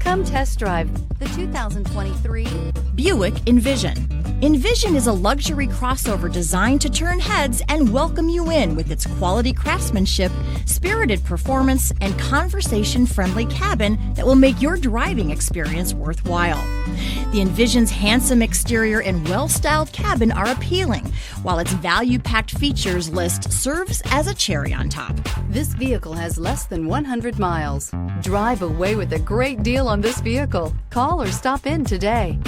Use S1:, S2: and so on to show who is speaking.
S1: Come test drive the 2023
S2: Buick Envision. Envision is a luxury crossover designed to turn heads and welcome you in with its quality craftsmanship, spirited performance, and conversation-friendly cabin that will make your driving experience worthwhile. The Envision's handsome exterior and well-styled cabin are appealing, while its value-packed features list serves as a cherry on top.
S1: This vehicle has less than 100 miles. Drive away with a great deal on this vehicle. Call or stop in today.